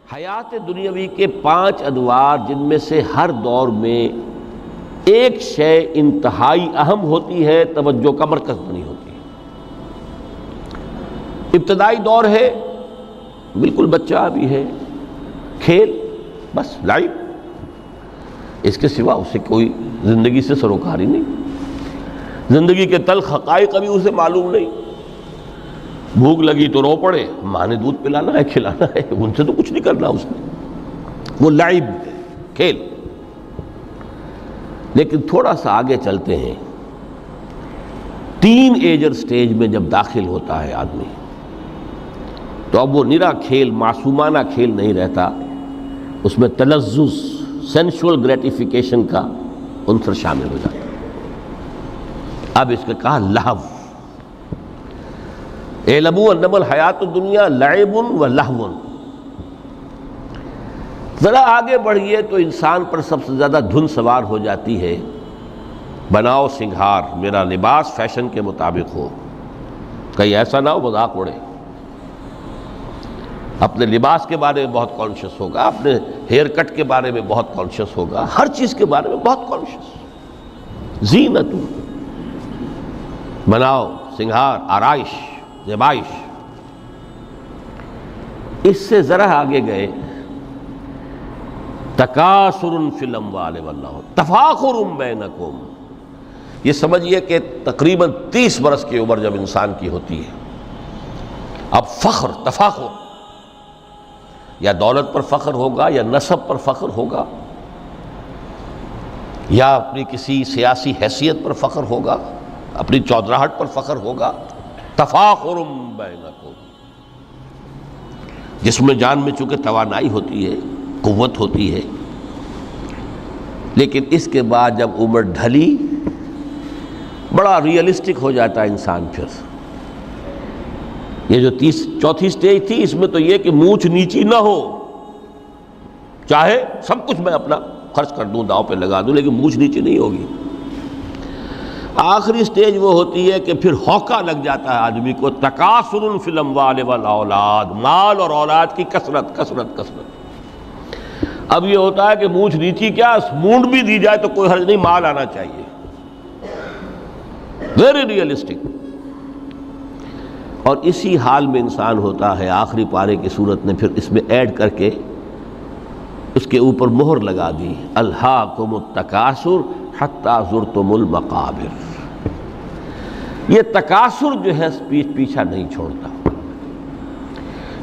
حیات دنیاوی کے 5 ادوار جن میں سے ہر دور میں ایک شے انتہائی اہم ہوتی ہے، توجہ کا مرکز بنی ہوتی ہے۔ ابتدائی دور ہے، بالکل بچہ بھی ہے، کھیل، بس لائف، اس کے سوا اسے کوئی زندگی سے سروکاری نہیں، زندگی کے تلخ حقائق ابھی اسے معلوم نہیں۔ بھوک لگی تو رو پڑے، ماں نے دودھ پلانا ہے، کھلانا ہے، ان سے تو کچھ نہیں کرنا اس نے، وہ لعب ہے، کھیل۔ لیکن تھوڑا سا آگے چلتے ہیں، ٹین ایجر سٹیج میں جب داخل ہوتا ہے آدمی، تو اب وہ نرا کھیل، معصومانہ کھیل نہیں رہتا، اس میں تلذذ، سینشول گریٹیفیکیشن کا عنصر شامل ہو جاتا ہے۔ اب اس کے کہا لہو، اعلموا انما الحیات الدنیا لعب و لہو۔ ذرا آگے بڑھیے تو انسان پر سب سے زیادہ دھن سوار ہو جاتی ہے، بناؤ سنگھار، میرا لباس فیشن کے مطابق ہو، کہیں ایسا نہ ہو مذاق اڑے۔ اپنے لباس کے بارے میں بہت کانشیس ہوگا، اپنے ہیئر کٹ کے بارے میں بہت کانشیس ہوگا، ہر چیز کے بارے میں بہت کانشیس۔ زینت، بناؤ سنگھار، آرائش، زیبائش۔ اس سے ذرا آگے گئے، تکاثر فی الاموال والانفس، تفاخر بینکم۔ یہ سمجھیے کہ تقریباً 30 برس کی عمر جب انسان کی ہوتی ہے، اب فخر، تفاخر، یا دولت پر فخر ہوگا، یا نسب پر فخر ہوگا، یا اپنی کسی سیاسی حیثیت پر فخر ہوگا، اپنی چودراہٹ پر فخر ہوگا۔ تفاخر بینکم، جس میں جان میں چونکہ توانائی ہوتی ہے، قوت ہوتی ہے، لیکن اس کے بعد جب عمر ڈھلی، بڑا ریئلسٹک ہو جاتا ہے انسان۔ پھر یہ جو چوتھی سٹیج تھی، اس میں تو یہ کہ مونچھ نیچی نہ ہو، چاہے سب کچھ میں اپنا خرچ کر دوں، داؤ پہ لگا دوں، لیکن مونچھ نیچی نہیں ہوگی۔ آخری سٹیج وہ ہوتی ہے کہ پھر ہوکا لگ جاتا ہے آدمی کو، تکاثر فی الاموال والاولاد، مال اور اولاد کی کثرت کثرت کثرت۔ اب یہ ہوتا ہے کہ مونچھ نیچی کیا، مونڈ بھی دی جائے تو کوئی حرج نہیں، مال آنا چاہیے، ویری ریئلسٹک۔ اور اسی حال میں انسان ہوتا ہے، آخری پارے کی صورت نے پھر اس میں ایڈ کر کے اس کے اوپر مہر لگا دی، الہاکم التکاثر حتی زرتم المقابر۔ یہ تکاثر جو ہے پیچھا نہیں چھوڑتا۔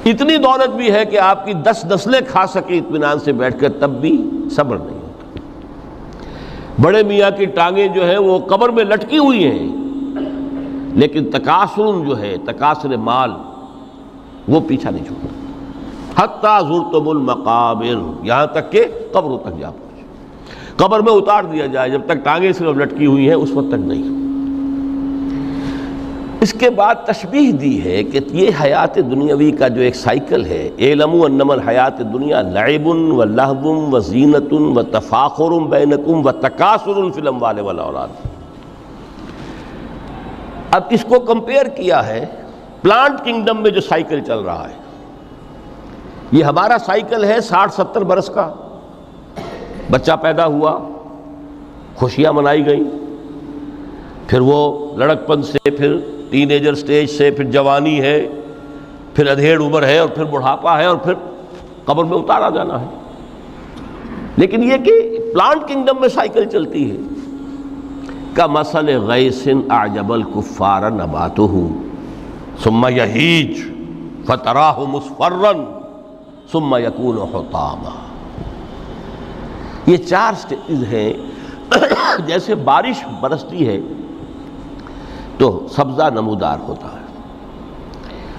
اتنی دولت بھی ہے کہ آپ کی 10 نسلیں کھا سکیں اطمینان سے بیٹھ کر، تب بھی صبر نہیں ہوتا۔ بڑے میاں کی ٹانگیں جو ہیں وہ قبر میں لٹکی ہوئی ہیں، لیکن تکاثر جو ہے، تکاثر مال، وہ پیچھا نہیں چھوڑتا۔ حتی زرتم المقابر، یہاں تک کہ قبروں تک جا پہنچے، قبر میں اتار دیا جائے، جب تک ٹانگیں صرف لٹکی ہوئی ہیں اس وقت تک نہیں۔ اس کے بعد تشبیہ دی ہے کہ یہ حیات دنیاوی کا جو ایک سائیکل ہے، اعلموا انما الحیات الدنیا لعب و لہو و زینت و تفاخر بینکم و تکاثر فی الاموال والاولاد۔ اب اس کو کمپیئر کیا ہے پلانٹ کنگڈم میں جو سائیکل چل رہا ہے۔ یہ ہمارا سائیکل ہے 60-70 برس کا، بچہ پیدا ہوا، خوشیاں منائی گئیں، پھر وہ لڑکپن سے، پھر ٹین ایجر سٹیج سے، پھر جوانی ہے، پھر ادھیڑ عمر ہے، اور پھر بڑھاپا ہے، اور پھر قبر میں اتارا جانا ہے۔ لیکن یہ کہ پلانٹ کنگڈم میں سائیکل چلتی ہے، کمثل غیث اعجب الکفار نباتہ ثم یہیج فتراہ مصفرا ثم یکون حطاما۔ یہ 4 سٹیج ہیں۔ جیسے بارش برستی ہے تو سبزہ نمودار ہوتا ہے،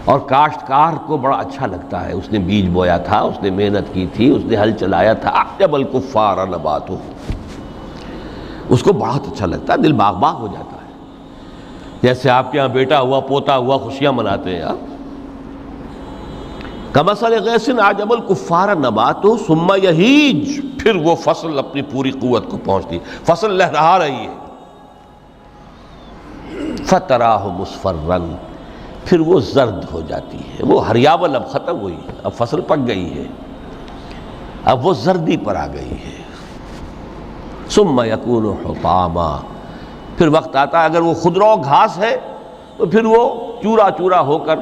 اور کاشتکار کو بڑا اچھا لگتا ہے، اس نے بیج بویا تھا، اس نے محنت کی تھی، اس نے ہل چلایا تھا، اعجب الکفار نباتہ، اس کو بہت اچھا لگتا ہے، دل باغ باغ ہو جاتا ہے۔ جیسے آپ کے ہاں بیٹا ہوا، پوتا ہوا، خوشیاں مناتے ہیں آپ۔ کمثل غیث اعجب الکفار نباتہ ثم یہیج، پھر وہ فصل اپنی پوری قوت کو پہنچتی، فصل لہرا رہی ہے، فتراہ مصفرا، پھر وہ زرد ہو جاتی ہے، وہ ہریاول اب ختم ہوئی، اب فصل پک گئی ہے، اب وہ زردی پر آ گئی ہے. ثم یکون حطاما، پھر وقت آتا ہے اگر وہ خضرو گھاس ہے تو پھر وہ چورا چورا ہو کر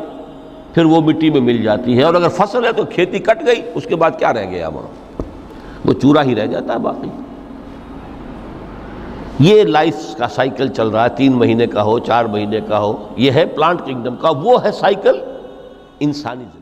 پھر وہ مٹی میں مل جاتی ہے، اور اگر فصل ہے تو کھیتی کٹ گئی، اس کے بعد کیا رہ گیا وہاں؟ وہ چورا ہی رہ جاتا ہے باقی. یہ لائف کا سائیکل چل رہا ہے، 3 مہینے کا ہو 4 مہینے کا ہو، یہ ہے پلانٹ کنگڈم کا، وہ ہے سائیکل انسانی زندگی.